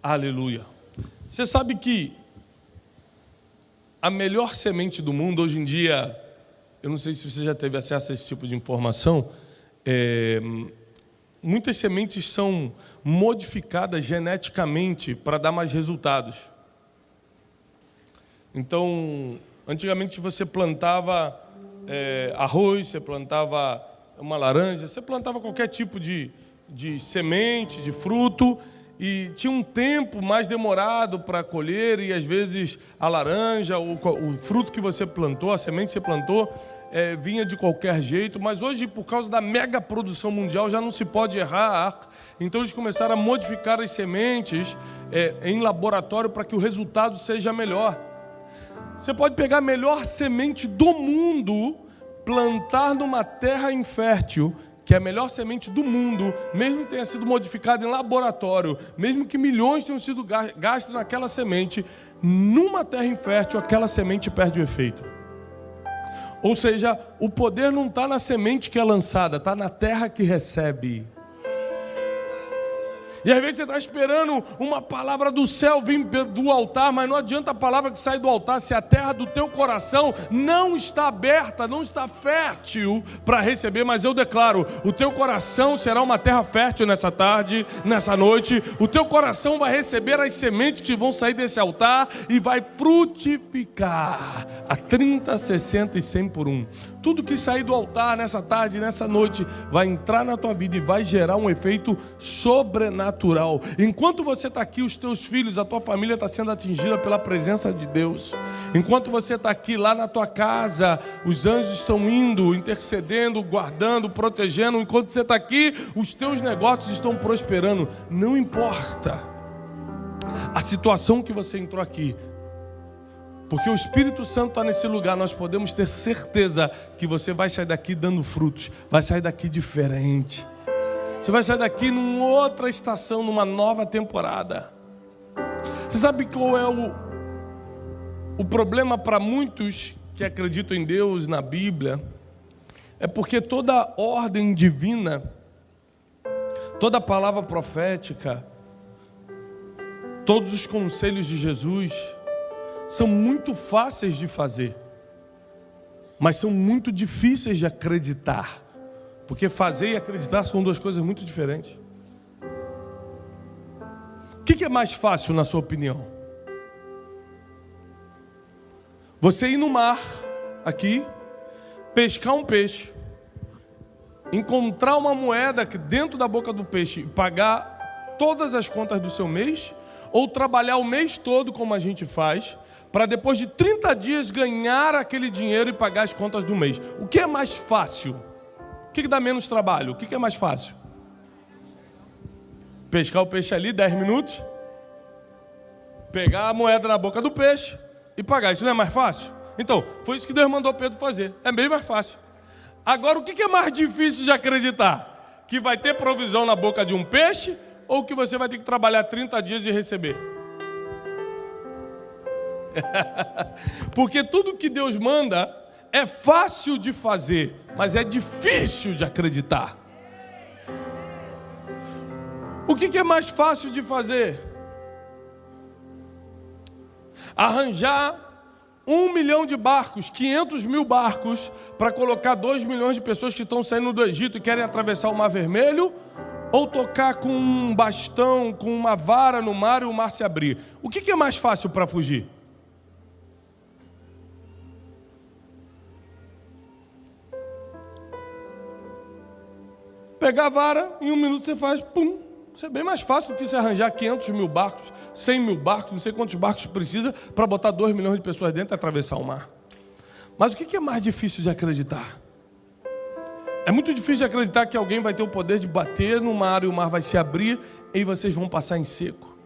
Aleluia. Você sabe que a melhor semente do mundo, hoje em dia, eu não sei se você já teve acesso a esse tipo de informação, muitas sementes são modificadas geneticamente para dar mais resultados. Então, antigamente você plantava arroz, você plantava uma laranja, você plantava qualquer tipo de semente, de fruto, e tinha um tempo mais demorado para colher, e às vezes a laranja, o fruto que você plantou, a semente que você plantou, vinha de qualquer jeito. Mas hoje, por causa da mega produção mundial, já não se pode errar. Então eles começaram a modificar as sementes em laboratório para que o resultado seja melhor. Você pode pegar a melhor semente do mundo, plantar numa terra infértil, que é a melhor semente do mundo, mesmo que tenha sido modificada em laboratório, mesmo que milhões tenham sido gastos naquela semente, numa terra infértil, aquela semente perde o efeito. Ou seja, o poder não está na semente que é lançada, está na terra que recebe. E às vezes você está esperando uma palavra do céu vir do altar, mas não adianta a palavra que sai do altar se a terra do teu coração não está aberta, não está fértil para receber. Mas eu declaro, o teu coração será uma terra fértil nessa tarde, nessa noite. O teu coração vai receber as sementes que vão sair desse altar e vai frutificar a 30, 60 e 100 por um. Tudo que sair do altar nessa tarde, nessa noite, vai entrar na tua vida e vai gerar um efeito sobrenatural. Enquanto você está aqui, os teus filhos, a tua família está sendo atingida pela presença de Deus. Enquanto você está aqui, lá na tua casa, os anjos estão indo, intercedendo, guardando, protegendo. Enquanto você está aqui, os teus negócios estão prosperando. Não importa a situação que você entrou aqui, porque o Espírito Santo está nesse lugar, nós podemos ter certeza que você vai sair daqui dando frutos, vai sair daqui diferente. Você vai sair daqui numa outra estação, numa nova temporada. Você sabe qual é o problema para muitos que acreditam em Deus, na Bíblia? É porque toda ordem divina, toda palavra profética, todos os conselhos de Jesus são muito fáceis de fazer, mas são muito difíceis de acreditar, porque fazer e acreditar são duas coisas muito diferentes. O que é mais fácil, na sua opinião? Você ir no mar, aqui, pescar um peixe, encontrar uma moeda dentro da boca do peixe e pagar todas as contas do seu mês, ou trabalhar o mês todo, como a gente faz, para depois de 30 dias ganhar aquele dinheiro e pagar as contas do mês? O que é mais fácil? O que dá menos trabalho? O que é mais fácil? Pescar o peixe ali, 10 minutos, pegar a moeda na boca do peixe e pagar. Isso não é mais fácil? Então, foi isso que Deus mandou Pedro fazer. É bem mais fácil. Agora, o que é mais difícil de acreditar? Que vai ter provisão na boca de um peixe, ou que você vai ter que trabalhar 30 dias e receber? Porque tudo que Deus manda é fácil de fazer, mas é difícil de acreditar. O que é mais fácil de fazer? Arranjar 1 milhão de barcos, 500 mil barcos, para colocar 2 milhões de pessoas que estão saindo do Egito e querem atravessar o Mar Vermelho, ou tocar com um bastão, com uma vara no mar e o mar se abrir? O que é mais fácil para fugir? Pegar a vara, em 1 minuto você faz, pum. Isso é bem mais fácil do que você arranjar 500 mil barcos, 100 mil barcos, não sei quantos barcos precisa para botar 2 milhões de pessoas dentro e atravessar o mar. Mas o que é mais difícil de acreditar? É muito difícil de acreditar que alguém vai ter o poder de bater no mar e o mar vai se abrir e vocês vão passar em seco.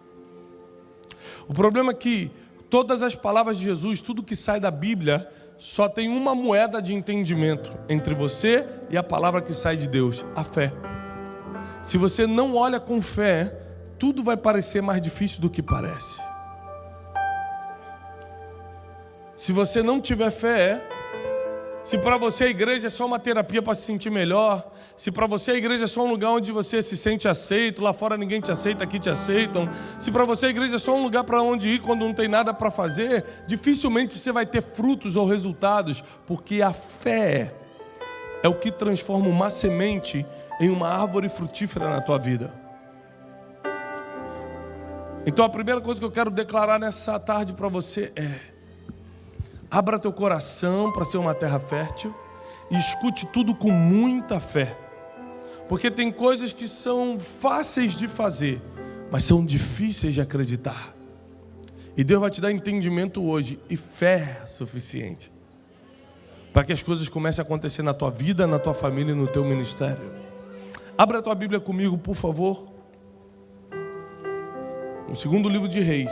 O problema é que todas as palavras de Jesus, tudo que sai da Bíblia, só tem uma moeda de entendimento entre você e a palavra que sai de Deus: a fé. Se você não olha com fé, tudo vai parecer mais difícil do que parece. Se você não tiver fé, Se para você a igreja é só uma terapia para se sentir melhor, se para você a igreja é só um lugar onde você se sente aceito, lá fora ninguém te aceita, aqui te aceitam, se para você a igreja é só um lugar para onde ir quando não tem nada para fazer, dificilmente você vai ter frutos ou resultados, porque a fé é o que transforma uma semente em uma árvore frutífera na tua vida. Então a primeira coisa que eu quero declarar nessa tarde para você é: abra teu coração para ser uma terra fértil e escute tudo com muita fé. Porque tem coisas que são fáceis de fazer, mas são difíceis de acreditar. E Deus vai te dar entendimento hoje e fé suficiente para que as coisas comecem a acontecer na tua vida, na tua família e no teu ministério. Abra a tua Bíblia comigo, por favor. No segundo livro de Reis,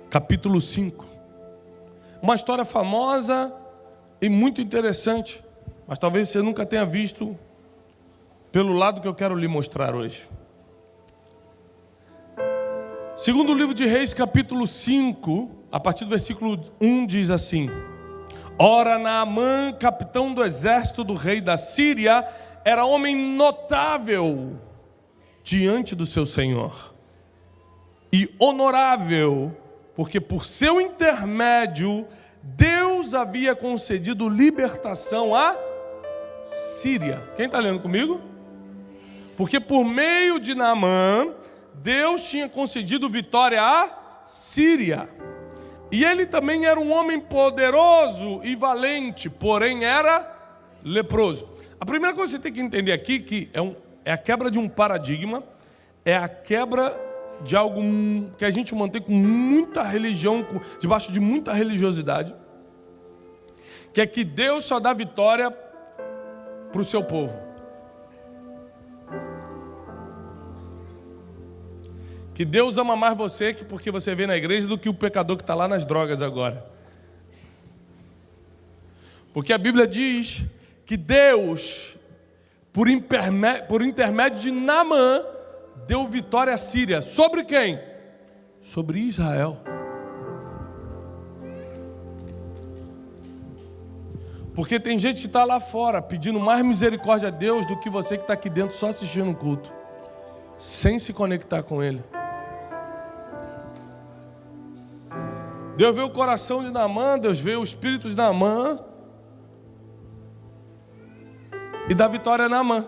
capítulo 5. Uma história famosa e muito interessante, mas talvez você nunca tenha visto pelo lado que eu quero lhe mostrar hoje. Segundo livro de Reis, capítulo 5, a partir do versículo 1, diz assim: Ora, Naamã, capitão do exército do rei da Síria, era homem notável diante do seu senhor e honorável, porque por seu intermédio Deus havia concedido libertação à Síria. Quem está lendo comigo? Porque por meio de Naamã, Deus tinha concedido vitória à Síria. E ele também era um homem poderoso e valente, porém era leproso. A primeira coisa que você tem que entender aqui que é a quebra de um paradigma, é a quebra de algo que a gente mantém com muita religião, debaixo de muita religiosidade, que é que Deus só dá vitória para o seu povo. Que Deus ama mais você porque você vem na igreja do que o pecador que está lá nas drogas agora. Porque a Bíblia diz que Deus, por intermédio de Naamã, deu vitória à Síria. Sobre quem? Sobre Israel. Porque tem gente que está lá fora pedindo mais misericórdia a Deus do que você que está aqui dentro só assistindo o culto, sem se conectar com Ele. Deus vê o coração de Naamã, Deus vê o espírito de Naamã e dá vitória a Naamã.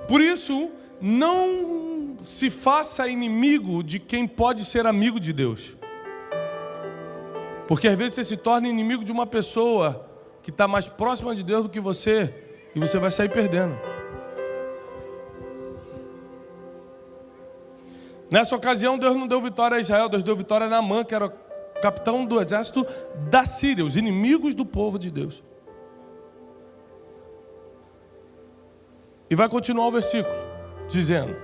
Por isso, não se faça inimigo de quem pode ser amigo de Deus. Porque às vezes você se torna inimigo de uma pessoa que está mais próxima de Deus do que você, e você vai sair perdendo. Nessa ocasião, Deus não deu vitória a Israel, Deus deu vitória a Naamã, que era o capitão do exército da Síria, os inimigos do povo de Deus. E vai continuar o versículo, dizendo: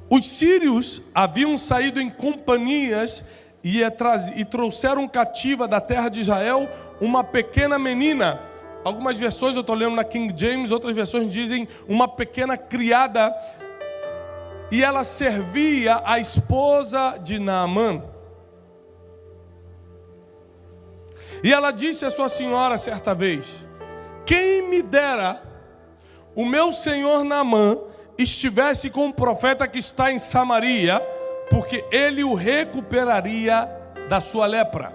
os sírios haviam saído em companhias e trouxeram cativa da terra de Israel uma pequena menina. Algumas versões, eu estou lendo na King James, outras versões dizem uma pequena criada. E ela servia a esposa de Naamã. E ela disse à sua senhora certa vez: quem me dera o meu senhor Naamã estivesse com o profeta que está em Samaria, porque ele o recuperaria da sua lepra.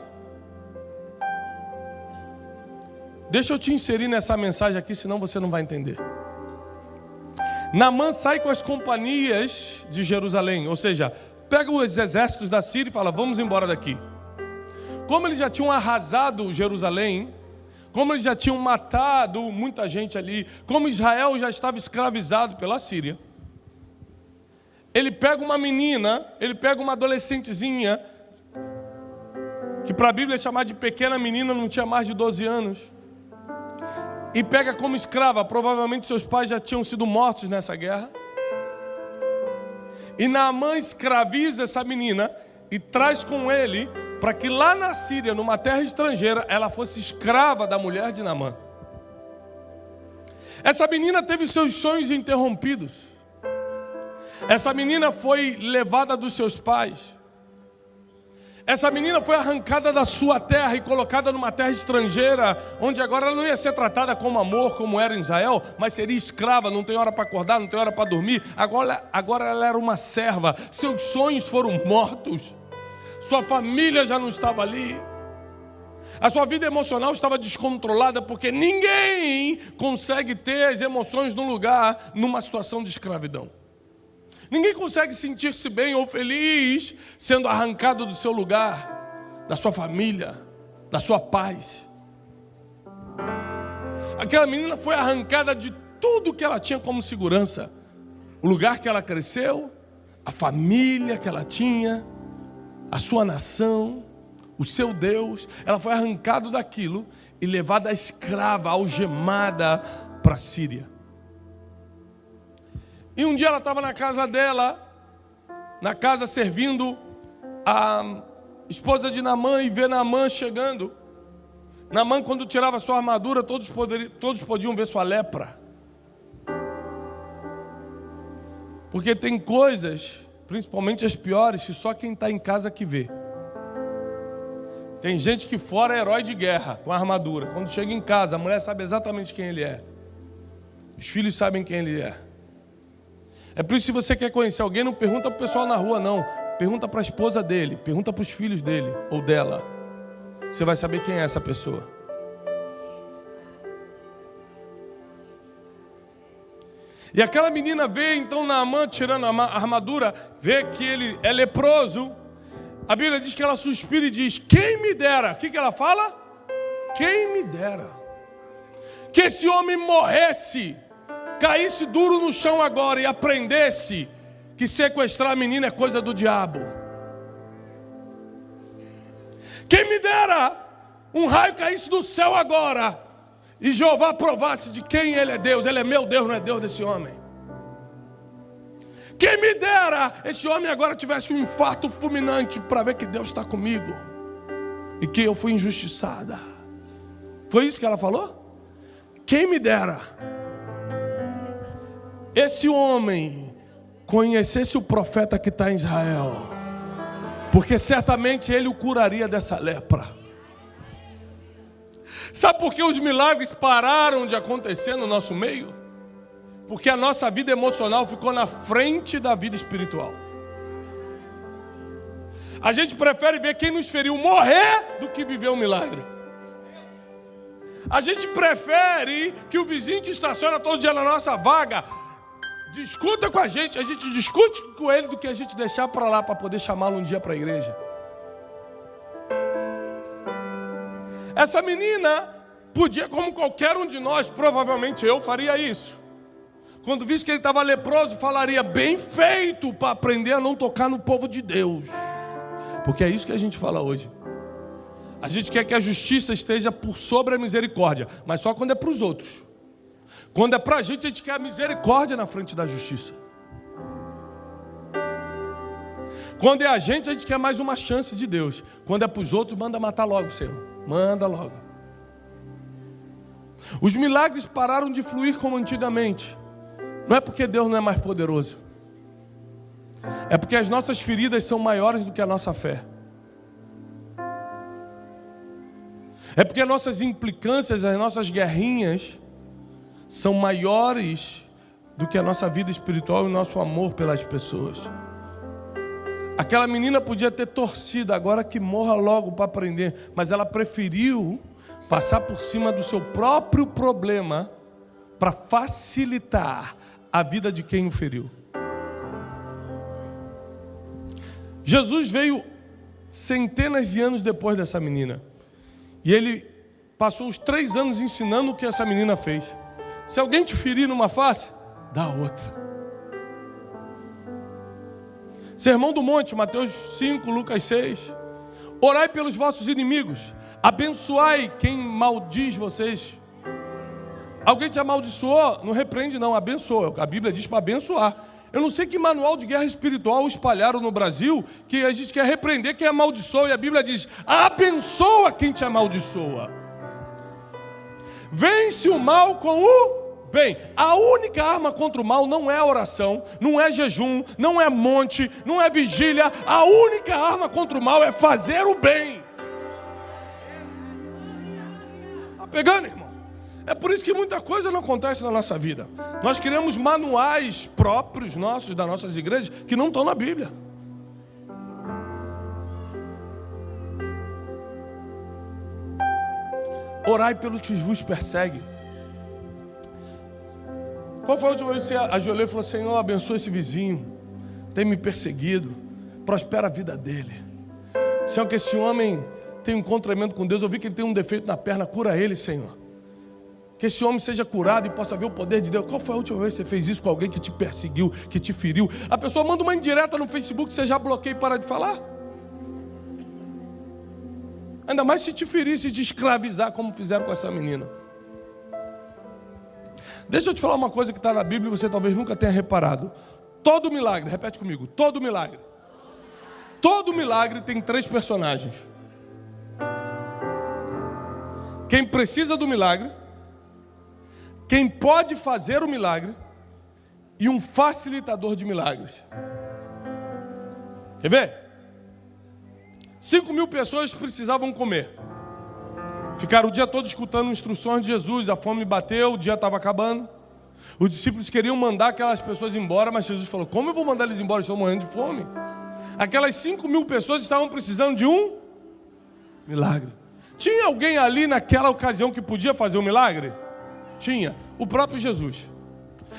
Deixa eu te inserir nessa mensagem aqui, senão você não vai entender. Naamã sai com as companhias de Jerusalém, ou seja, pega os exércitos da Síria e fala: vamos embora daqui. Como eles já tinham arrasado Jerusalém, como eles já tinham matado muita gente ali, como Israel já estava escravizado pela Síria, ele pega uma menina, ele pega uma adolescentezinha, que para a Bíblia é chamada de pequena menina, não tinha mais de 12 anos, e pega como escrava. Provavelmente seus pais já tinham sido mortos nessa guerra. E Naamã escraviza essa menina e traz com ele para que lá na Síria, numa terra estrangeira, ela fosse escrava da mulher de Naamã. Essa menina teve seus sonhos interrompidos. Essa menina foi levada dos seus pais. Essa menina foi arrancada da sua terra e colocada numa terra estrangeira, onde agora ela não ia ser tratada como amor, como era em Israel, mas seria escrava, não tem hora para acordar, não tem hora para dormir. Agora ela era uma serva, seus sonhos foram mortos, sua família já não estava ali, a sua vida emocional estava descontrolada, porque ninguém consegue ter as emoções no lugar, numa situação de escravidão. Ninguém consegue sentir-se bem ou feliz sendo arrancado do seu lugar, da sua família, da sua paz. Aquela menina foi arrancada de tudo que ela tinha como segurança. O lugar que ela cresceu, a família que ela tinha, a sua nação, o seu Deus. Ela foi arrancada daquilo e levada escrava, algemada para a Síria. E um dia ela estava na casa dela, na casa servindo a esposa de Naamã, e vê Naamã chegando. Naamã, quando tirava sua armadura, todos podiam ver sua lepra. Porque tem coisas, principalmente as piores, que só quem está em casa que vê. Tem gente que fora é herói de guerra, com a armadura. Quando chega em casa, a mulher sabe exatamente quem ele é. Os filhos sabem quem ele é. É por isso que se você quer conhecer alguém, não pergunta para o pessoal na rua, não. Pergunta para a esposa dele, pergunta para os filhos dele ou dela. Você vai saber quem é essa pessoa. E aquela menina vê então Naamã tirando a armadura, vê que ele é leproso. A Bíblia diz que ela suspira e diz: quem me dera. O que ela fala? Quem me dera que esse homem morresse, caísse duro no chão agora e aprendesse que sequestrar a menina é coisa do diabo. Quem me dera um raio caísse do céu agora e Jeová provasse de quem ele é Deus. Ele é meu Deus, não é Deus desse homem. Quem me dera esse homem agora tivesse um infarto fulminante para ver que Deus está comigo e que eu fui injustiçada. Foi isso que ela falou? Quem me dera esse homem conhecesse o profeta que está em Israel, porque certamente ele o curaria dessa lepra. Sabe por que os milagres pararam de acontecer no nosso meio? Porque a nossa vida emocional ficou na frente da vida espiritual. A gente prefere ver quem nos feriu morrer do que viver um milagre. A gente prefere que o vizinho que estaciona todo dia na nossa vaga discuta com a gente discute com ele do que a gente deixar para lá para poder chamá-lo um dia para a igreja. Essa menina podia, como qualquer um de nós, provavelmente eu faria isso. Quando visse que ele estava leproso, falaria: bem feito, para aprender a não tocar no povo de Deus. Porque é isso que a gente fala hoje. A gente quer que a justiça esteja por sobre a misericórdia, mas só quando é para os outros. Quando é para a gente quer a misericórdia na frente da justiça. Quando é a gente quer mais uma chance de Deus. Quando é para os outros, manda matar logo, Senhor. Manda logo. Os milagres pararam de fluir como antigamente. Não é porque Deus não é mais poderoso. É porque as nossas feridas são maiores do que a nossa fé. É porque as nossas implicâncias, as nossas guerrinhas são maiores do que a nossa vida espiritual e o nosso amor pelas pessoas. Aquela menina podia ter torcido, agora que morra logo para aprender, mas ela preferiu passar por cima do seu próprio problema para facilitar a vida de quem o feriu. Jesus veio centenas de anos depois dessa menina, e ele passou os 3 anos ensinando o que essa menina fez. Se alguém te ferir numa face, dá outra. Sermão do Monte, Mateus 5, Lucas 6. Orai pelos vossos inimigos, abençoai quem maldiz vocês. Alguém te amaldiçoou? Não repreende não, abençoa. A Bíblia diz para abençoar. Eu não sei que manual de guerra espiritual espalharam no Brasil, que a gente quer repreender quem amaldiçoa, e a Bíblia diz: abençoa quem te amaldiçoa. Vence o mal com o Bem, a única arma contra o mal não é a oração, não é jejum, não é monte, não é vigília. A única arma contra o mal é fazer o bem. Está pegando, irmão? É por isso que muita coisa não acontece na nossa vida. Nós queremos manuais próprios nossos, das nossas igrejas, que não estão na Bíblia. Orai pelo que vos persegue. Qual foi a última vez que você ajoelhou e falou: Senhor, abençoa esse vizinho, tem me perseguido, prospera a vida dele. Senhor, que esse homem tem um encontramento com Deus, eu vi que ele tem um defeito na perna, cura ele, Senhor. Que esse homem seja curado e possa ver o poder de Deus. Qual foi a última vez que você fez isso com alguém que te perseguiu, que te feriu? A pessoa manda uma indireta no Facebook, você já bloqueia e para de falar? Ainda mais se te ferir, se te escravizar, como fizeram com essa menina. Deixa eu te falar uma coisa que está na Bíblia e você talvez nunca tenha reparado. Todo milagre, repete comigo, todo milagre. Todo milagre tem 3 personagens. Quem precisa do milagre, quem pode fazer o milagre e um facilitador de milagres. Quer ver? 5.000 pessoas precisavam comer. Ficaram o dia todo escutando instruções de Jesus, a fome bateu, o dia estava acabando. Os discípulos queriam mandar aquelas pessoas embora, mas Jesus falou: como eu vou mandar eles embora? Eles estão morrendo de fome. Aquelas 5.000 pessoas estavam precisando de um milagre. Tinha alguém ali naquela ocasião que podia fazer um milagre? Tinha, o próprio Jesus.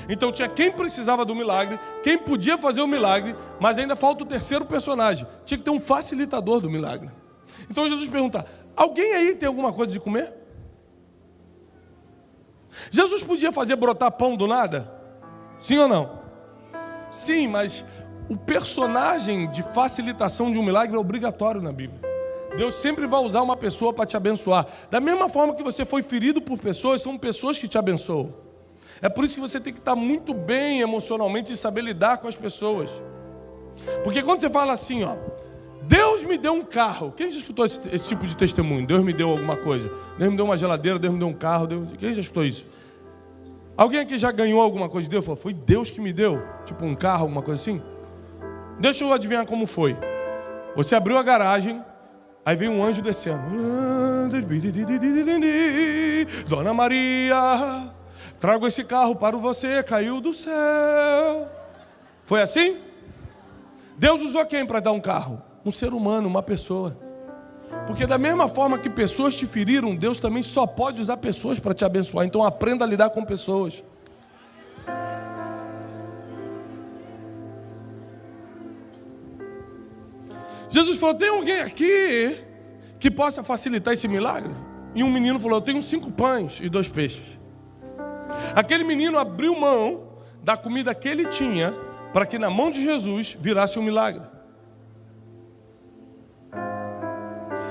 Então tinha quem precisava do milagre, quem podia fazer o milagre, mas ainda falta o terceiro personagem. Tinha que ter um facilitador do milagre. Então Jesus pergunta: alguém aí tem alguma coisa de comer? Jesus podia fazer brotar pão do nada? Sim ou não? Sim, mas o personagem de facilitação de um milagre é obrigatório na Bíblia. Deus sempre vai usar uma pessoa para te abençoar. Da mesma forma que você foi ferido por pessoas, são pessoas que te abençoam. É por isso que você tem que estar muito bem emocionalmente e saber lidar com as pessoas. Porque quando você fala assim, ó, Deus me deu um carro. Quem já escutou esse tipo de testemunho? Deus me deu alguma coisa. Deus me deu uma geladeira, Deus me deu um carro. Quem já escutou isso? Alguém aqui já ganhou alguma coisa de Deus? Falou: foi Deus que me deu? Tipo um carro, alguma coisa assim? Deixa eu adivinhar como foi. Você abriu a garagem, aí veio um anjo descendo. Dona Maria, trago esse carro para você, caiu do céu. Foi assim? Deus usou quem para dar um carro? Um ser humano, uma pessoa. Porque da mesma forma que pessoas te feriram, Deus também só pode usar pessoas para te abençoar. Então aprenda a lidar com pessoas. Jesus falou: tem alguém aqui que possa facilitar esse milagre? E um menino falou: eu tenho 5 pães e 2 peixes. Aquele menino abriu mão da comida que ele tinha para que na mão de Jesus virasse um milagre.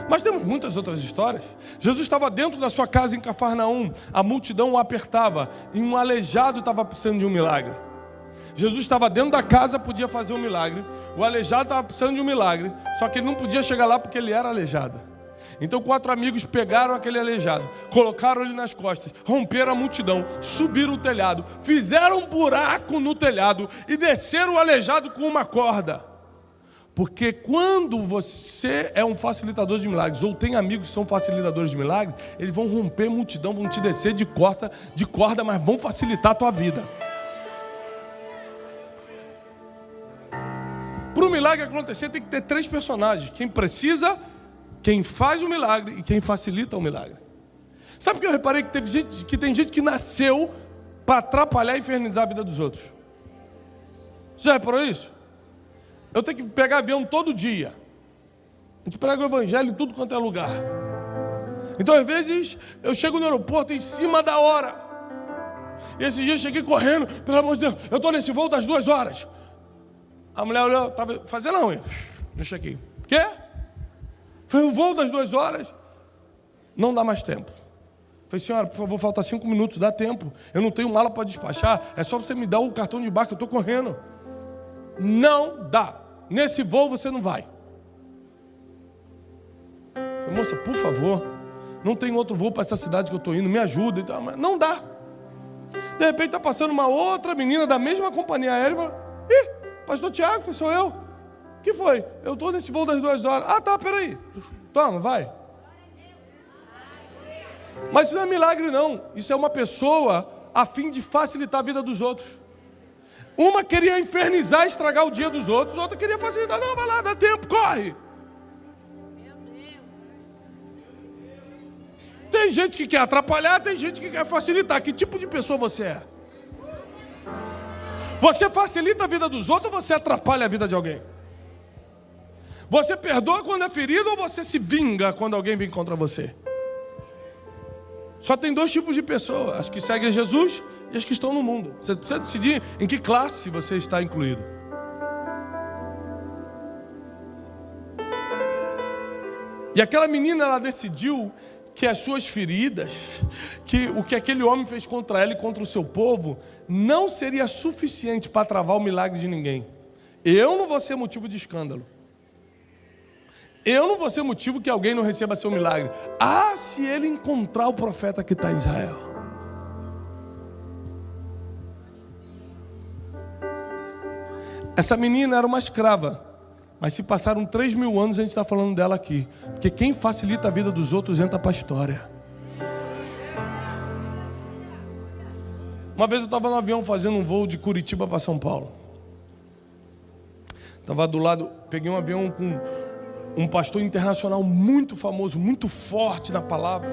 Mas temos muitas outras histórias. Jesus estava dentro da sua casa em Cafarnaum, a multidão o apertava e um aleijado estava precisando de um milagre. Jesus estava dentro da casa, podia fazer um milagre. O aleijado estava precisando de um milagre, só que ele não podia chegar lá porque ele era aleijado. Então 4 amigos pegaram aquele aleijado, colocaram ele nas costas, romperam a multidão, subiram o telhado, fizeram um buraco no telhado e desceram o aleijado com uma corda. Porque quando você é um facilitador de milagres, ou tem amigos que são facilitadores de milagres, eles vão romper a multidão, vão te descer de corda, mas vão facilitar a tua vida. Para o milagre acontecer, tem que ter 3 personagens: quem precisa, quem faz o milagre e quem facilita o milagre. Sabe que eu reparei que tem gente que nasceu para atrapalhar e infernizar a vida dos outros? Você já reparou isso? Eu tenho que pegar avião todo dia. A gente prega o evangelho em tudo quanto é lugar. Então às vezes eu chego no aeroporto em cima da hora. E esse dia eu cheguei correndo, pelo amor de Deus, eu estou nesse voo das 2 horas. A mulher olhou, estava fazendo a unha. Deixa aqui. Quê? Foi um voo das 2 horas. Não dá mais tempo. Falei: senhora, por favor, falta 5 minutos, dá tempo. Eu não tenho mala para despachar. É só você me dar o cartão de embarque, eu estou correndo. Não dá. Nesse voo você não vai. Falei: moça, por favor, não tem outro voo para essa cidade que eu estou indo, me ajuda. Então, mas não dá. De repente está passando uma outra menina da mesma companhia aérea e fala: ih, pastor Tiago, sou eu. O que foi? Eu estou nesse voo das 2 horas. Ah, tá, peraí. Toma, vai. Mas isso não é milagre não. Isso é uma pessoa a fim de facilitar a vida dos outros. Uma queria infernizar, estragar o dia dos outros. Outra queria facilitar. Não, vai lá, dá tempo, corre. Tem gente que quer atrapalhar, tem gente que quer facilitar. Que tipo de pessoa você é? Você facilita a vida dos outros ou você atrapalha a vida de alguém? Você perdoa quando é ferido ou você se vinga quando alguém vem contra você? Só tem 2 tipos de pessoas: as que seguem Jesus e as que estão no mundo. Você precisa decidir em que classe você está incluído. E aquela menina, ela decidiu que as suas feridas, que o que aquele homem fez contra ela e contra o seu povo, não seria suficiente para travar o milagre de ninguém. Eu não vou ser motivo de escândalo. Eu não vou ser motivo que alguém não receba seu milagre. Ah, se ele encontrar o profeta que está em Israel. Essa menina era uma escrava, mas se passaram 3.000 anos, a gente está falando dela aqui. Porque quem facilita a vida dos outros entra para a história. Uma vez eu estava no avião fazendo um voo de Curitiba para São Paulo. Estava do lado, peguei um avião com um pastor internacional muito famoso, muito forte na palavra.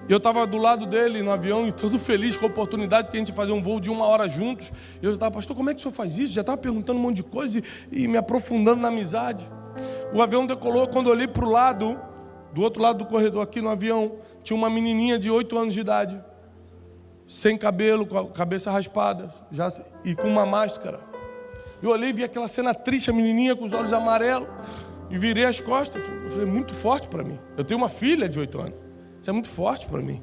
E eu estava do lado dele no avião e todo feliz com a oportunidade de a gente fazer um voo de 1 hora juntos. E eu estava: pastor, como é que o senhor faz isso? Já estava perguntando um monte de coisa e me aprofundando na amizade. O avião decolou. Quando eu olhei para o lado, do outro lado do corredor aqui no avião, tinha uma menininha de 8 anos de idade, sem cabelo, com a cabeça raspada e com uma máscara. Eu olhei e vi aquela cena triste, a menininha com os olhos amarelos, e virei as costas. Eu falei: muito forte para mim. Eu tenho uma filha de 8 anos. Isso é muito forte para mim.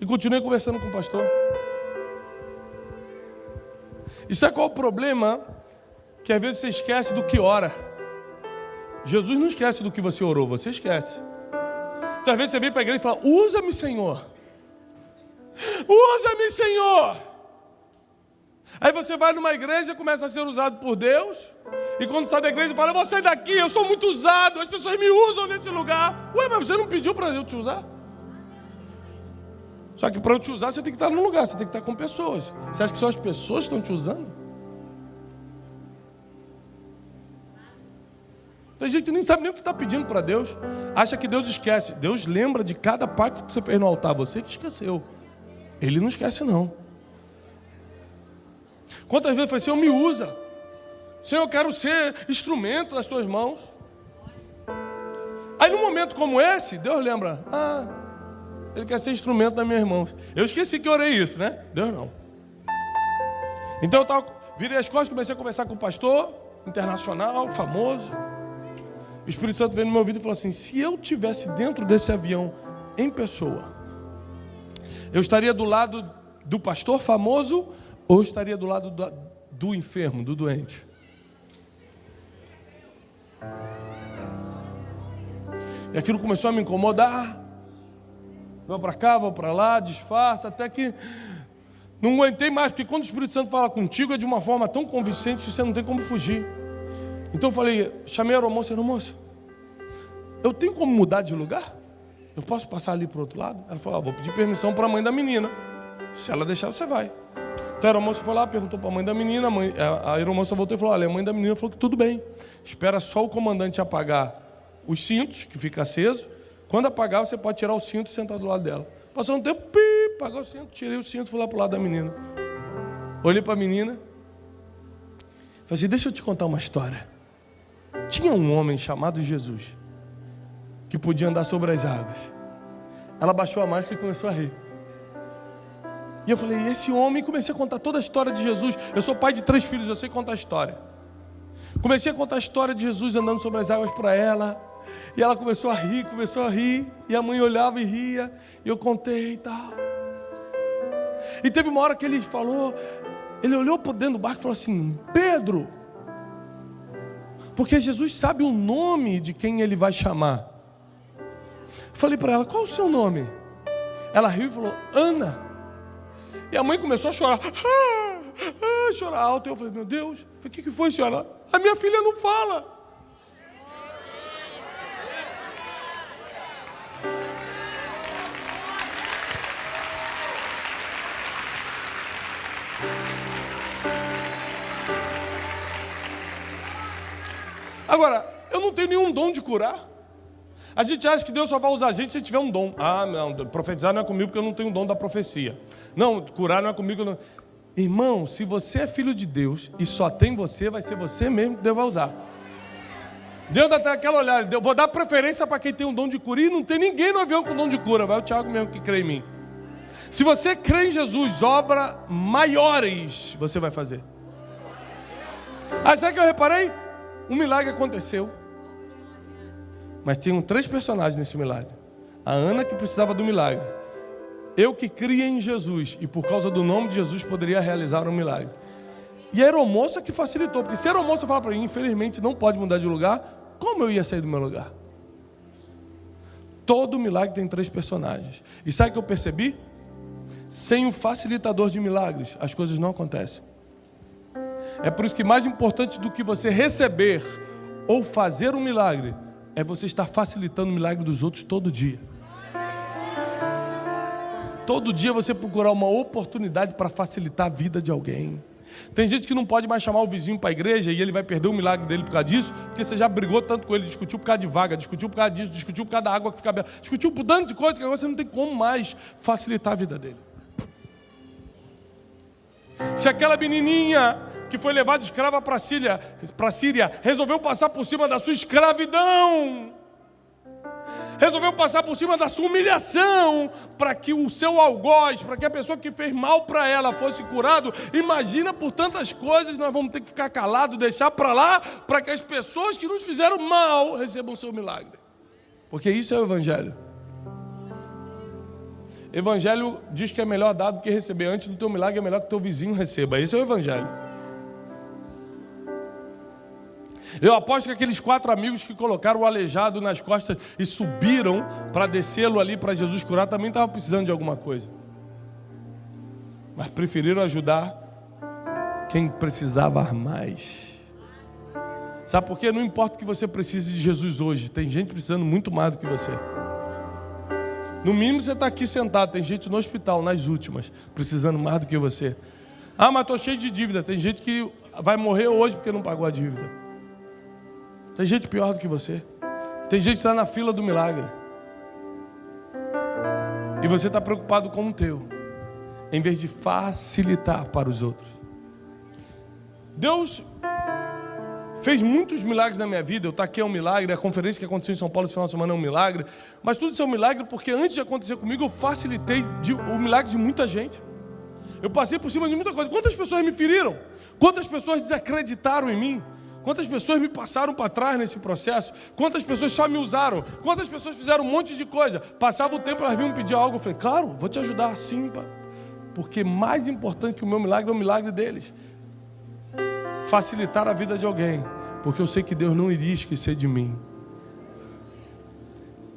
E continuei conversando com o pastor. E sabe qual é o problema? Que às vezes você esquece do que ora. Jesus não esquece do que você orou, você esquece. Então às vezes você vem para a igreja e fala: usa-me, Senhor. Usa-me, Senhor. Aí você vai numa igreja e começa a ser usado por Deus. E quando sai da igreja fala: eu vou sair daqui, eu sou muito usado, as pessoas me usam nesse lugar. Ué, mas você não pediu para eu te usar? Só que para eu te usar você tem que estar num lugar, você tem que estar com pessoas. Você acha que são as pessoas que estão te usando? Tem gente que nem sabe nem o que está pedindo para Deus. Acha que Deus esquece. Deus lembra de cada pacto que você fez no altar. Você que esqueceu. Ele não esquece não. Quantas vezes foi: Senhor, me usa. Senhor, eu quero ser instrumento das tuas mãos. Aí num momento como esse, Deus lembra: ah, ele quer ser instrumento das minhas mãos. Eu esqueci que eu orei isso, né? Deus não. Então eu virei as costas, comecei a conversar com o pastor internacional, famoso. O Espírito Santo veio no meu ouvido e falou assim: se eu estivesse dentro desse avião em pessoa, eu estaria do lado do pastor famoso ou estaria do lado do enfermo, do doente? E aquilo começou a me incomodar. Vou para cá, vou para lá, disfarça, até que não aguentei mais, porque quando o Espírito Santo fala contigo é de uma forma tão convincente que você não tem como fugir. Então eu falei, chamei a aeromoça: aeromoça, eu tenho como mudar de lugar? Eu posso passar ali para o outro lado? Ela falou: vou pedir permissão para a mãe da menina. Se ela deixar, você vai. Então a aeromoça foi lá, perguntou para a mãe da menina. A aeromoça voltou e falou: olha, a mãe da menina falou que tudo bem. Espera só o comandante apagar os cintos, que fica aceso. Quando apagar, você pode tirar o cinto e sentar do lado dela. Passou um tempo, apagou o cinto, tirei o cinto, fui lá para o lado da menina. Olhei para a menina. Falei assim: deixa eu te contar uma história. Tinha um homem chamado Jesus, que podia andar sobre as águas. Ela baixou a máscara e começou a rir. E eu falei: esse homem, comecei a contar toda a história de Jesus. Eu sou pai de 3 filhos, eu sei contar a história. Comecei a contar a história de Jesus andando sobre as águas para ela. E ela começou a rir. E a mãe olhava e ria. E eu contei e tal. E teve uma hora que ele falou, ele olhou por dentro do barco e falou assim: Pedro. Porque Jesus sabe o nome de quem ele vai chamar. Falei para ela: qual o seu nome? Ela riu e falou, Ana. E a mãe começou a chorar. Chorar alto. Eu falei, meu Deus, o que foi, senhora? A minha filha não fala. Agora, eu não tenho nenhum dom de curar. A gente acha que Deus só vai usar a gente se tiver um dom. Ah, não, profetizar não é comigo porque eu não tenho o dom da profecia. Não, curar não é comigo. Não. Irmão, se você é filho de Deus e só tem você, vai ser você mesmo que Deus vai usar. Deus dá até aquela olhada, eu vou dar preferência para quem tem um dom de cura. E não tem ninguém no avião com dom de cura, vai o Tiago mesmo que crê em mim. Se você crê em Jesus, obras maiores você vai fazer. Ah, sabe o que eu reparei? Um milagre aconteceu. Mas tem 3 personagens nesse milagre. A Ana que precisava do milagre. Eu que cria em Jesus e por causa do nome de Jesus poderia realizar um milagre. E a aeromoça que facilitou. Porque se a aeromoça falar para mim, infelizmente não pode mudar de lugar, como eu ia sair do meu lugar? Todo milagre tem 3 personagens. E sabe o que eu percebi? Sem o facilitador de milagres, as coisas não acontecem. É por isso que mais importante do que você receber ou fazer um milagre, é você estar facilitando o milagre dos outros todo dia. Todo dia você procurar uma oportunidade para facilitar a vida de alguém. Tem gente que não pode mais chamar o vizinho para a igreja e ele vai perder o milagre dele por causa disso, porque você já brigou tanto com ele, discutiu por causa de vaga, discutiu por causa disso, discutiu por causa da água que fica aberta, discutiu por tanto de coisa que agora você não tem como mais facilitar a vida dele. Se aquela menininha que foi levada escrava para a Síria, resolveu passar por cima da sua escravidão, resolveu passar por cima da sua humilhação, para que o seu algoz, para que a pessoa que fez mal para ela fosse curado, imagina por tantas coisas nós vamos ter que ficar calados, deixar para lá, para que as pessoas que nos fizeram mal recebam o seu milagre. Porque isso é o Evangelho. Evangelho diz que é melhor dar do que receber. Antes do teu milagre é melhor que o teu vizinho receba. Esse é o Evangelho. Eu aposto que aqueles 4 amigos que colocaram o aleijado nas costas e subiram para descê-lo ali para Jesus curar, também estavam precisando de alguma coisa. Mas preferiram ajudar quem precisava mais. Sabe por quê? Não importa o que você precise de Jesus hoje, tem gente precisando muito mais do que você. No mínimo você está aqui sentado, tem gente no hospital, nas últimas, precisando mais do que você. Ah, mas estou cheio de dívida. Tem gente que vai morrer hoje porque não pagou a dívida. Tem gente pior do que você. Tem gente que está na fila do milagre. E você está preocupado com o teu, em vez de facilitar para os outros. Deus fez muitos milagres na minha vida. Eu estou aqui é um milagre. A conferência que aconteceu em São Paulo esse final de semana é um milagre. Mas tudo isso é um milagre porque antes de acontecer comigo, eu facilitei o milagre de muita gente. Eu passei por cima de muita coisa. Quantas pessoas me feriram? Quantas pessoas desacreditaram em mim? Quantas pessoas me passaram para trás nesse processo? Quantas pessoas só me usaram? Quantas pessoas fizeram um monte de coisa? Passava o tempo, elas vinham pedir algo. Eu falei, claro, vou te ajudar, sim. Porque mais importante que o meu milagre é o milagre deles. Facilitar a vida de alguém. Porque eu sei que Deus não iria esquecer de mim.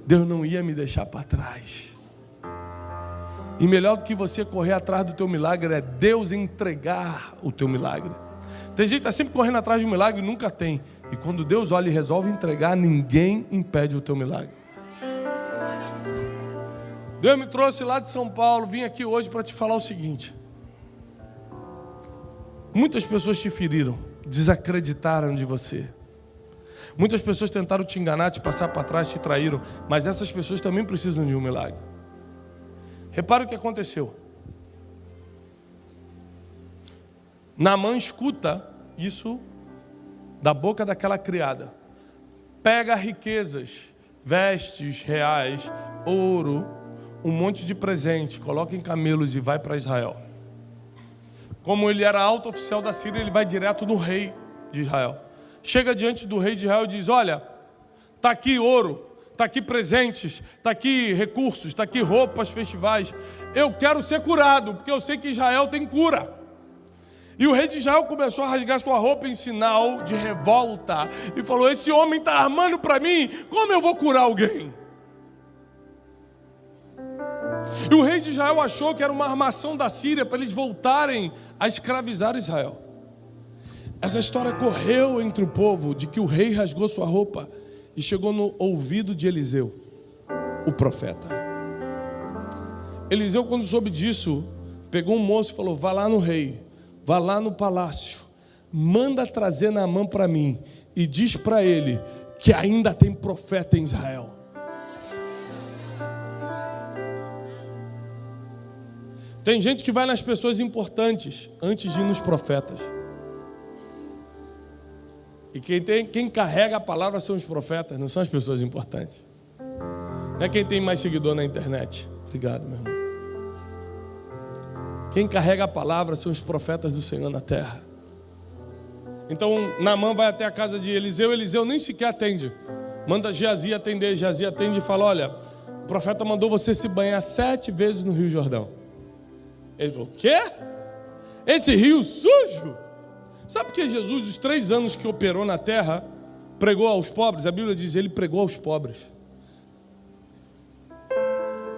Deus não ia me deixar para trás. E melhor do que você correr atrás do teu milagre é Deus entregar o teu milagre. Tem gente que está sempre correndo atrás de um milagre e nunca tem. E quando Deus olha e resolve entregar, ninguém impede o teu milagre. Deus me trouxe lá de São Paulo, vim aqui hoje para te falar o seguinte. Muitas pessoas te feriram, desacreditaram de você. Muitas pessoas tentaram te enganar, te passar para trás, te traíram. Mas essas pessoas também precisam de um milagre. Repara o que aconteceu. Naamã escuta isso da boca daquela criada. Pega riquezas, vestes reais, ouro, um monte de presente, coloca em camelos e vai para Israel. Como ele era alto oficial da Síria, ele vai direto no rei de Israel. Chega diante do rei de Israel e diz, olha, está aqui ouro, está aqui presentes, está aqui recursos, está aqui roupas, festivais. Eu quero ser curado, porque eu sei que Israel tem cura. E o rei de Israel começou a rasgar sua roupa em sinal de revolta. E falou, esse homem está armando para mim, como eu vou curar alguém? E o rei de Israel achou que era uma armação da Síria para eles voltarem a escravizar Israel. Essa história correu entre o povo de que o rei rasgou sua roupa e chegou no ouvido de Eliseu, o profeta. Eliseu, quando soube disso, pegou um moço e falou: vá lá no rei, vá lá no palácio, manda trazer Naamã para mim e diz para ele que ainda tem profeta em Israel. Tem gente que vai nas pessoas importantes antes de ir nos profetas. E quem carrega a palavra são os profetas, não são as pessoas importantes. Não é quem tem mais seguidor na internet. Obrigado, meu irmão. Quem carrega a palavra são os profetas do Senhor na terra. Então Naamã vai até a casa de Eliseu. Eliseu nem sequer atende. Manda Geazi atender. Geazi atende e fala: olha, o profeta mandou você se banhar 7 vezes no Rio Jordão. Ele falou: quê? Esse rio sujo? Sabe por que Jesus, os 3 anos que operou na terra, pregou aos pobres? A Bíblia diz: ele pregou aos pobres.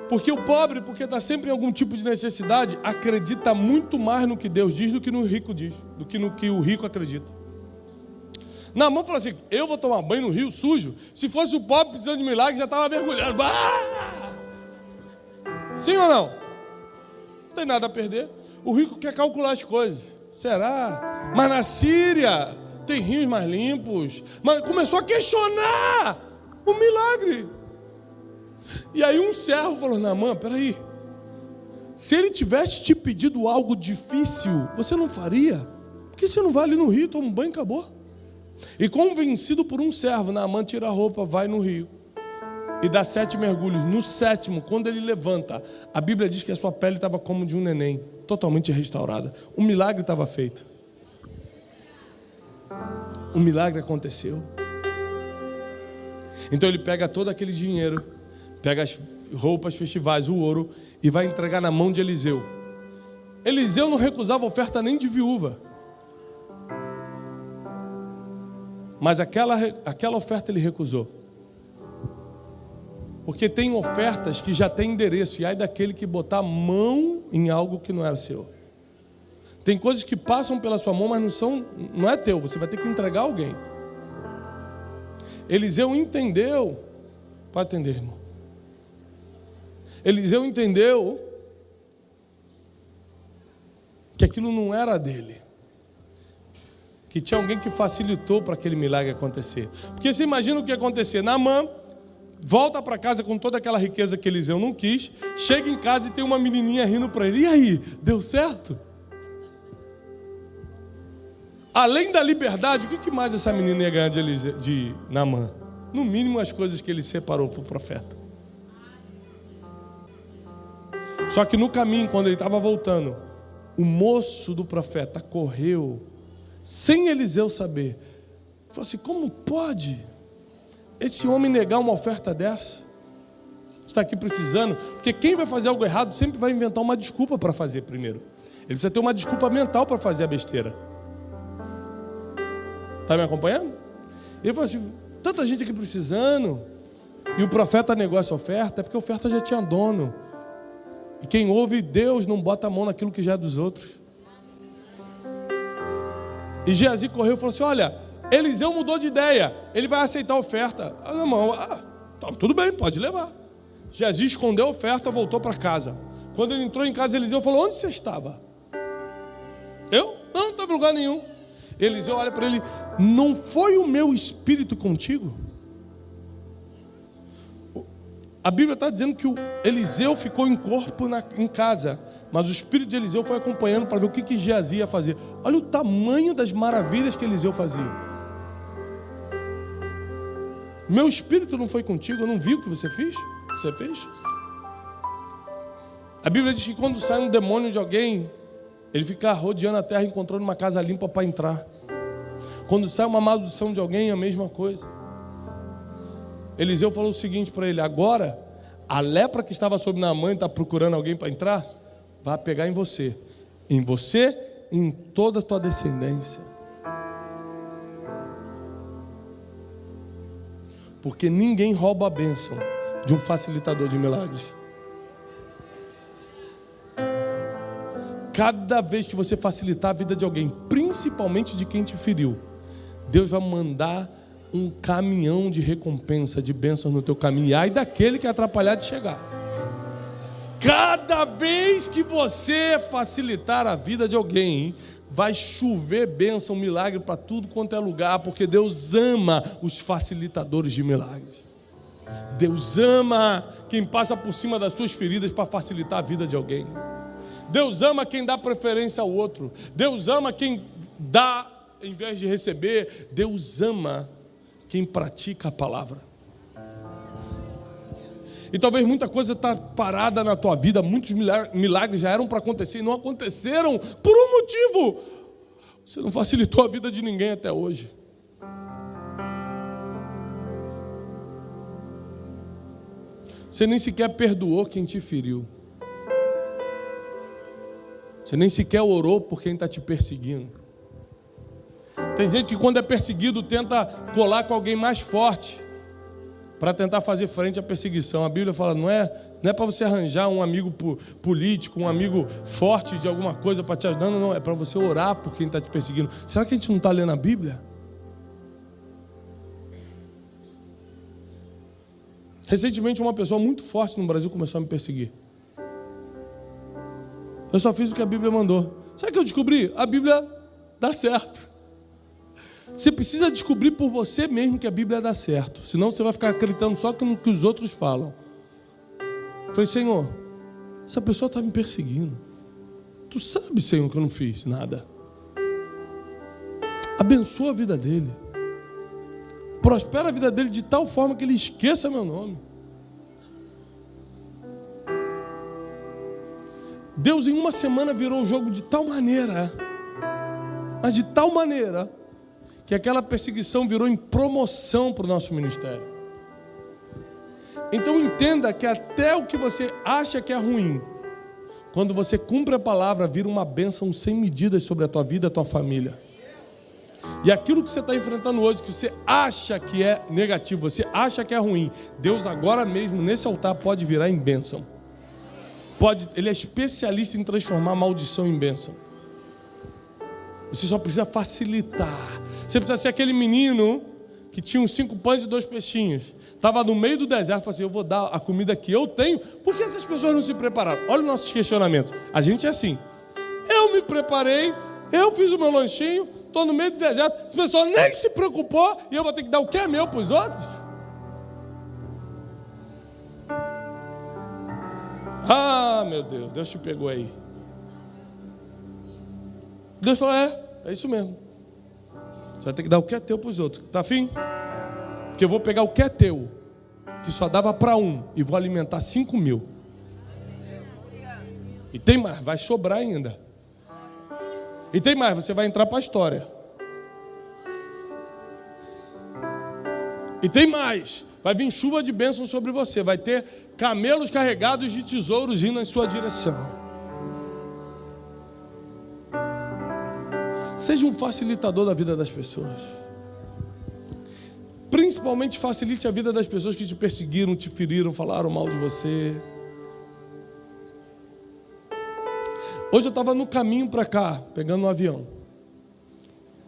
Porque o pobre, porque está sempre em algum tipo de necessidade, acredita muito mais no que Deus diz do que no rico diz, do que no que o rico acredita. Naamã falou assim: eu vou tomar banho no rio sujo? Se fosse o pobre precisando de milagre, já estava mergulhando. Sim ou não? Não tem nada a perder. O rico quer calcular as coisas. Será? Mas na Síria tem rios mais limpos. Mas começou a questionar o milagre. E aí um servo falou: Naamã, peraí, se ele tivesse te pedido algo difícil, você não faria? Por que você não vai ali no rio, toma um banho e acabou? E convencido por um servo, Naamã tira a roupa, vai no rio e dá 7 mergulhos. No 7º, quando ele levanta, a Bíblia diz que a sua pele estava como de um neném, totalmente restaurada. O milagre estava feito. O milagre aconteceu. Então ele pega todo aquele dinheiro, pega as roupas festivais, o ouro, e vai entregar na mão de Eliseu. Eliseu não recusava oferta nem de viúva. Mas aquela oferta ele recusou. Porque tem ofertas que já tem endereço, e aí daquele que botar a mão em algo que não era seu. Tem coisas que passam pela sua mão, mas não é teu, você vai ter que entregar a alguém. Eliseu entendeu, pode atender, irmão. Eliseu entendeu que aquilo não era dele, que tinha alguém que facilitou para aquele milagre acontecer. Porque você imagina o que ia acontecer. Naamã volta para casa com toda aquela riqueza que Eliseu não quis, chega em casa e tem uma menininha rindo para ele. E aí, deu certo? Além da liberdade, o que mais essa menina ia ganhar de Naamã? No mínimo as coisas que ele separou para o profeta. Só que no caminho, quando ele estava voltando, o moço do profeta correu, sem Eliseu saber. Falou assim: como pode esse homem negar uma oferta dessa? Está aqui precisando. Porque quem vai fazer algo errado sempre vai inventar uma desculpa para fazer primeiro. Ele precisa ter uma desculpa mental para fazer a besteira. Está me acompanhando? Ele falou assim: tanta gente aqui precisando, e o profeta negou essa oferta, é porque a oferta já tinha dono. E quem ouve Deus não bota a mão naquilo que já é dos outros. E Geazi correu e falou assim: olha, Eliseu mudou de ideia, ele vai aceitar a oferta. Ah, irmão, então, tudo bem, pode levar. Geazi escondeu a oferta, voltou para casa. Quando ele entrou em casa, Eliseu falou: onde você estava? Eu? Não estava em lugar nenhum. Eliseu olha para ele: não foi o meu espírito contigo? A Bíblia está dizendo que o Eliseu ficou em corpo em casa, mas o espírito de Eliseu foi acompanhando para ver o que Geazi ia fazer. Olha o tamanho das maravilhas que Eliseu fazia. Meu espírito não foi contigo, eu não vi o que você fez? O que você fez? A Bíblia diz que quando sai um demônio de alguém, ele fica rodeando a terra, encontrando uma casa limpa para entrar. Quando sai uma maldição de alguém, é a mesma coisa. Eliseu falou o seguinte para ele: agora, a lepra que estava sobre Naamã e está procurando alguém para entrar, vai pegar em você e em toda a tua descendência. Porque ninguém rouba a bênção de um facilitador de milagres. Cada vez que você facilitar a vida de alguém, principalmente de quem te feriu, Deus vai mandar um caminhão de recompensa, de bênçãos no teu caminho. E ai daquele que atrapalhar de chegar. Cada vez que você facilitar a vida de alguém, vai chover bênção, milagre para tudo quanto é lugar, porque Deus ama os facilitadores de milagres. Deus ama quem passa por cima das suas feridas para facilitar a vida de alguém. Deus ama quem dá preferência ao outro. Deus ama quem dá em vez de receber. Deus ama quem pratica a palavra. E talvez muita coisa está parada na tua vida, muitos milagres já eram para acontecer e não aconteceram por um motivo. Você não facilitou a vida de ninguém até hoje. Você nem sequer perdoou quem te feriu. Você nem sequer orou por quem está te perseguindo. Tem gente que quando é perseguido tenta colar com alguém mais forte para tentar fazer frente à perseguição. A Bíblia fala, não é para você arranjar um amigo político, um amigo forte de alguma coisa para te ajudar, não, é para você orar por quem está te perseguindo. Será que a gente não está lendo a Bíblia? Recentemente uma pessoa muito forte no Brasil começou a me perseguir. Eu só fiz o que a Bíblia mandou. Sabe o que eu descobri? A Bíblia dá certo. Você precisa descobrir por você mesmo que a Bíblia dá certo. Senão você vai ficar acreditando só no que os outros falam. Eu falei, Senhor, essa pessoa está me perseguindo. Tu sabe, Senhor, que eu não fiz nada. Abençoa a vida dele. Prospera a vida dele de tal forma que ele esqueça meu nome. Deus em uma semana virou o jogo de tal maneira, mas de tal maneira, que aquela perseguição virou em promoção para o nosso ministério. Então entenda que até o que você acha que é ruim, quando você cumpre a palavra, vira uma bênção sem medidas sobre a tua vida e a tua família. E aquilo que você está enfrentando hoje, que você acha que é negativo, você acha que é ruim, Deus agora mesmo nesse altar pode virar em bênção. Ele é especialista em transformar maldição em bênção. Você só precisa facilitar. Você precisa ser aquele menino que tinha uns 5 pães e 2 peixinhos. Estava no meio do deserto, falou assim, eu vou dar a comida que eu tenho. Por que essas pessoas não se prepararam? Olha os nossos questionamentos. A gente é assim. Eu me preparei, eu fiz o meu lanchinho, estou no meio do deserto. As pessoas nem se preocupou e eu vou ter que dar o que é meu para os outros? Ah, meu Deus, Deus te pegou aí. Deus falou, é isso mesmo. Você vai ter que dar o que é teu para os outros. Tá afim? Porque eu vou pegar o que é teu, que só dava para um, e vou alimentar 5.000. E tem mais, vai sobrar ainda. E tem mais, você vai entrar para a história. E tem mais, vai vir chuva de bênção sobre você. Vai ter camelos carregados de tesouros indo em sua direção. Seja um facilitador da vida das pessoas. Principalmente facilite a vida das pessoas que te perseguiram, te feriram, falaram mal de você. Hoje eu estava no caminho para cá, pegando um avião.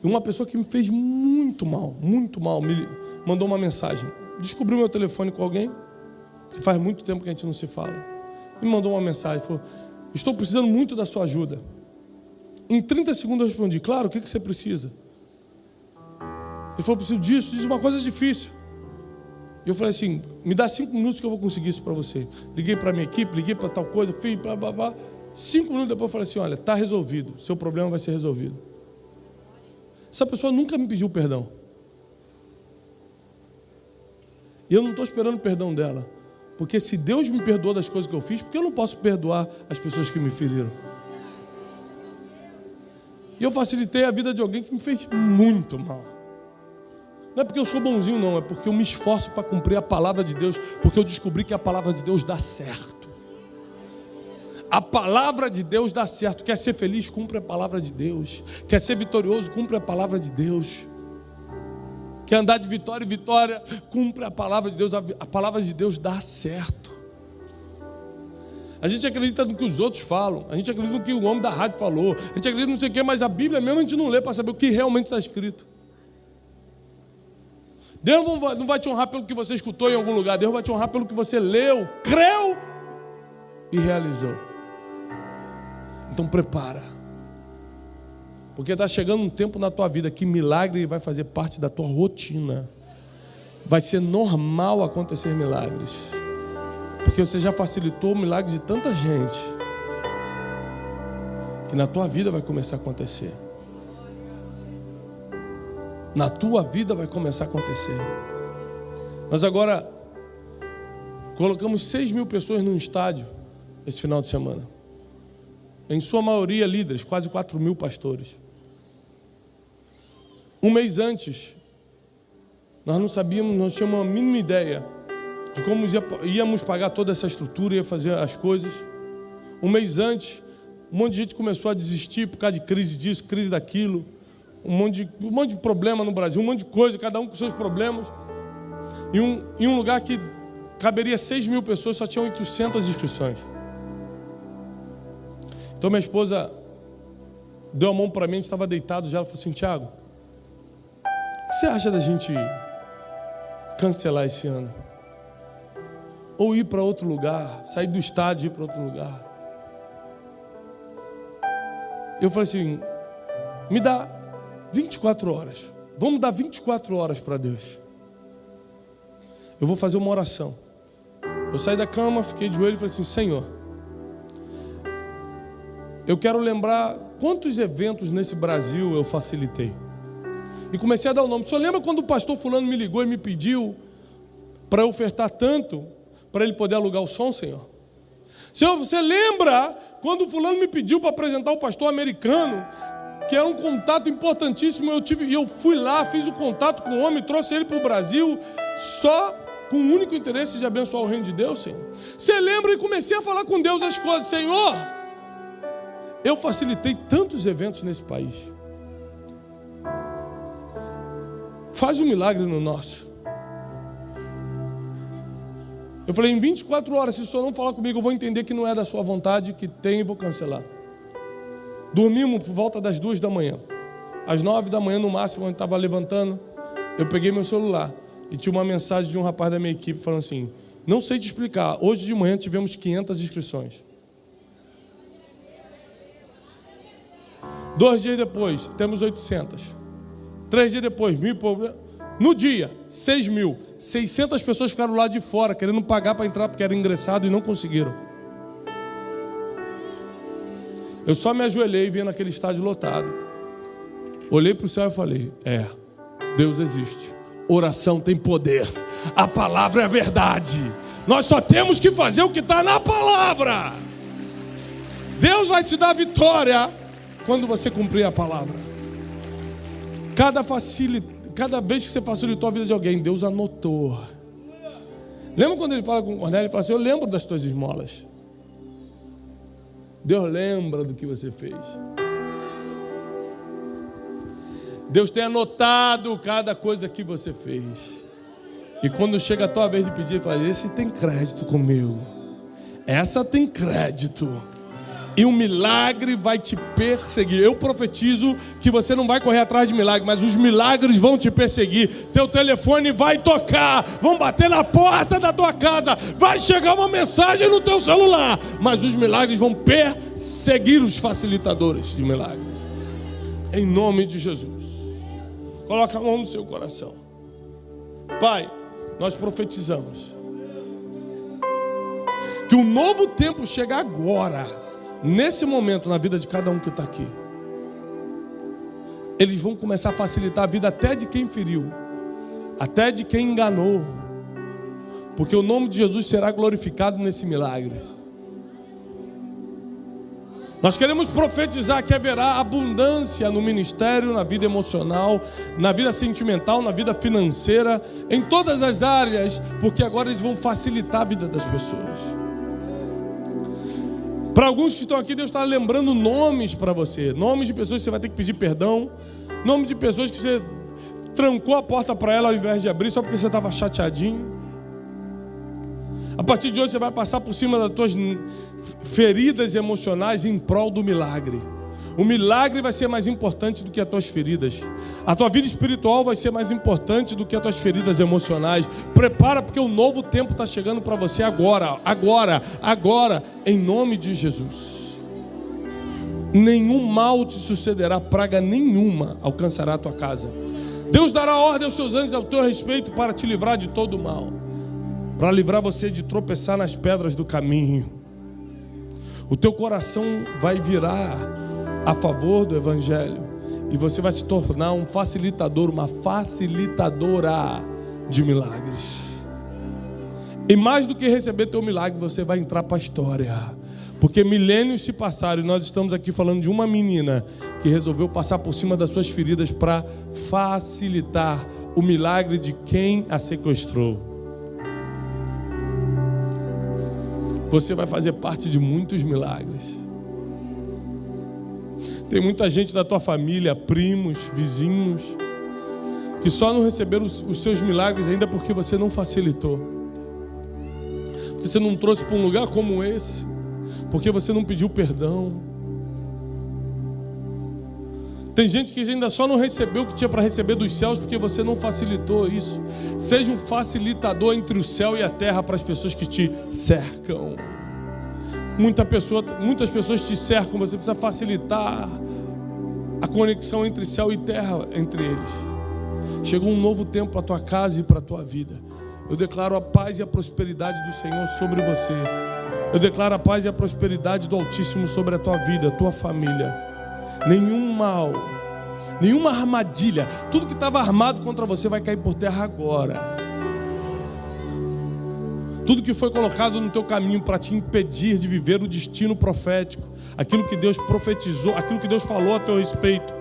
E uma pessoa que me fez muito mal, me mandou uma mensagem. Descobriu meu telefone com alguém, que faz muito tempo que a gente não se fala. Me mandou uma mensagem, falou, estou precisando muito da sua ajuda. Em 30 segundos eu respondi, claro, o que você precisa? Ele falou, preciso disso, diz uma coisa difícil. E eu falei assim, me dá 5 minutos que eu vou conseguir isso para você. Liguei para a minha equipe, liguei para tal coisa, fiz, blá, blá, blá. 5 minutos depois eu falei assim, olha, está resolvido, seu problema vai ser resolvido. Essa pessoa nunca me pediu perdão. E eu não estou esperando perdão dela. Porque se Deus me perdoou das coisas que eu fiz, por que eu não posso perdoar as pessoas que me feriram? E eu facilitei a vida de alguém que me fez muito mal. Não é porque eu sou bonzinho, não. É porque eu me esforço para cumprir a palavra de Deus. Porque eu descobri que a palavra de Deus dá certo. A palavra de Deus dá certo. Quer ser feliz? Cumpre a palavra de Deus. Quer ser vitorioso? Cumpre a palavra de Deus. Quer andar de vitória em vitória? Cumpre a palavra de Deus. A palavra de Deus dá certo. A gente acredita no que os outros falam. A gente acredita no que o homem da rádio falou. A gente acredita no não sei o quê, mas a Bíblia mesmo a gente não lê para saber o que realmente está escrito. Deus não vai te honrar pelo que você escutou em algum lugar. Deus vai te honrar pelo que você leu, creu e realizou. Então prepara. Porque está chegando um tempo na tua vida que milagre vai fazer parte da tua rotina. Vai ser normal acontecer milagres. Porque você já facilitou o milagre de tanta gente, que na tua vida vai começar a acontecer. Na tua vida vai começar a acontecer. Nós agora colocamos 6.000 pessoas num estádio esse final de semana. Em sua maioria líderes, quase 4.000 pastores. Um mês antes, nós não sabíamos, nós tínhamos uma mínima ideia de como íamos pagar toda essa estrutura, ia fazer as coisas. Um mês antes, um monte de gente começou a desistir por causa de crise disso, crise daquilo. Um monte de problema no Brasil, um monte de coisa, cada um com seus problemas. Em um lugar que caberia 6.000 pessoas, só tinham 800 inscrições. Então minha esposa deu a mão para mim, a gente estava deitado já, ela falou assim: Tiago, o que você acha da gente cancelar esse ano? Ou ir para outro lugar, sair do estádio e ir para outro lugar? Eu falei assim: me dá 24 horas. Vamos dar 24 horas para Deus. Eu vou fazer uma oração. Eu saí da cama, fiquei de joelho e falei assim: Senhor, eu quero lembrar quantos eventos nesse Brasil eu facilitei. E comecei a dar o nome. O senhor lembra quando o pastor fulano me ligou e me pediu para eu ofertar tanto, para ele poder alugar o som, Senhor? Senhor, você lembra quando o fulano me pediu para apresentar o pastor americano, que era um contato importantíssimo, e eu fui lá, fiz o contato com o homem, trouxe ele para o Brasil, só com o único interesse de abençoar o reino de Deus, Senhor? Você lembra? E comecei a falar com Deus as coisas. Senhor, eu facilitei tantos eventos nesse país. Faz um milagre no nosso. Eu falei: em 24 horas, se o senhor não falar comigo, eu vou entender que não é da sua vontade, que tem, e vou cancelar. Dormimos por volta das 2 da manhã. Às 9 da manhã, no máximo, quando eu estava levantando, eu peguei meu celular e tinha uma mensagem de um rapaz da minha equipe falando assim: não sei te explicar, hoje de manhã tivemos 500 inscrições. 2 dias depois, temos 800. 3 dias depois, 1.000. No dia, 6.000. 600 pessoas ficaram lá de fora, querendo pagar para entrar, porque era ingressado e não conseguiram. Eu só me ajoelhei vendo aquele estádio lotado. Olhei para o céu e falei: Deus existe. Oração tem poder. A palavra é a verdade. Nós só temos que fazer o que está na palavra. Deus vai te dar vitória quando você cumprir a palavra. Cada vez que você facilitou a vida de alguém, Deus anotou. Lembra quando ele fala com o Cornélio? Ele fala assim: eu lembro das tuas esmolas. Deus lembra do que você fez. Deus tem anotado cada coisa que você fez. E quando chega a tua vez de pedir, ele fala: esse tem crédito comigo. Essa tem crédito. E o milagre vai te perseguir. Eu profetizo que você não vai correr atrás de milagre, mas os milagres vão te perseguir. Teu telefone vai tocar, vão bater na porta da tua casa, vai chegar uma mensagem no teu celular, mas os milagres vão perseguir os facilitadores de milagres. Em nome de Jesus. Coloca a mão no seu coração. Pai, nós profetizamos que o novo tempo chega agora. Nesse momento, na vida de cada um que está aqui, eles vão começar a facilitar a vida até de quem feriu, até de quem enganou, porque o nome de Jesus será glorificado nesse milagre. Nós queremos profetizar que haverá abundância no ministério, na vida emocional, na vida sentimental, na vida financeira, em todas as áreas, porque agora eles vão facilitar a vida das pessoas. Para alguns que estão aqui, Deus está lembrando nomes para você. Nomes de pessoas que você vai ter que pedir perdão. Nome de pessoas que você trancou a porta para ela ao invés de abrir, só porque você estava chateadinho. A partir de hoje você vai passar por cima das tuas feridas emocionais em prol do milagre. O milagre vai ser mais importante do que as tuas feridas. A tua vida espiritual vai ser mais importante do que as tuas feridas emocionais. Prepara, porque o novo tempo está chegando para você agora, em nome de Jesus. Nenhum mal te sucederá, praga nenhuma alcançará a tua casa. Deus dará ordem aos seus anjos ao teu respeito para te livrar de todo o mal, para livrar você de tropeçar nas pedras do caminho. O teu coração vai virar a favor do Evangelho e você vai se tornar um facilitador, uma facilitadora de milagres. E mais do que receber teu milagre, você vai entrar para a história, porque milênios se passaram e nós estamos aqui falando de uma menina que resolveu passar por cima das suas feridas para facilitar o milagre de quem a sequestrou. Você vai fazer parte de muitos milagres. Tem muita gente da tua família, primos, vizinhos, que só não receberam os seus milagres ainda porque você não facilitou. Porque você não trouxe para um lugar como esse. Porque você não pediu perdão. Tem gente que ainda só não recebeu o que tinha para receber dos céus porque você não facilitou isso. Seja um facilitador entre o céu e a terra para as pessoas que te cercam. Muitas pessoas te cercam, você precisa facilitar a conexão entre céu e terra, entre eles. Chegou um novo tempo para a tua casa e para a tua vida. Eu declaro a paz e a prosperidade do Senhor sobre você. Eu declaro a paz e a prosperidade do Altíssimo sobre a tua vida, a tua família. Nenhum mal, nenhuma armadilha, tudo que estava armado contra você vai cair por terra agora. Tudo que foi colocado no teu caminho para te impedir de viver o destino profético, aquilo que Deus profetizou, aquilo que Deus falou a teu respeito,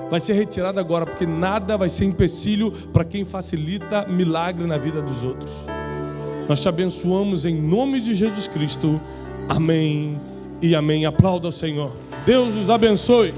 vai ser retirado agora, porque nada vai ser empecilho para quem facilita milagre na vida dos outros. Nós te abençoamos em nome de Jesus Cristo. Amém e amém. Aplauda ao Senhor. Deus os abençoe.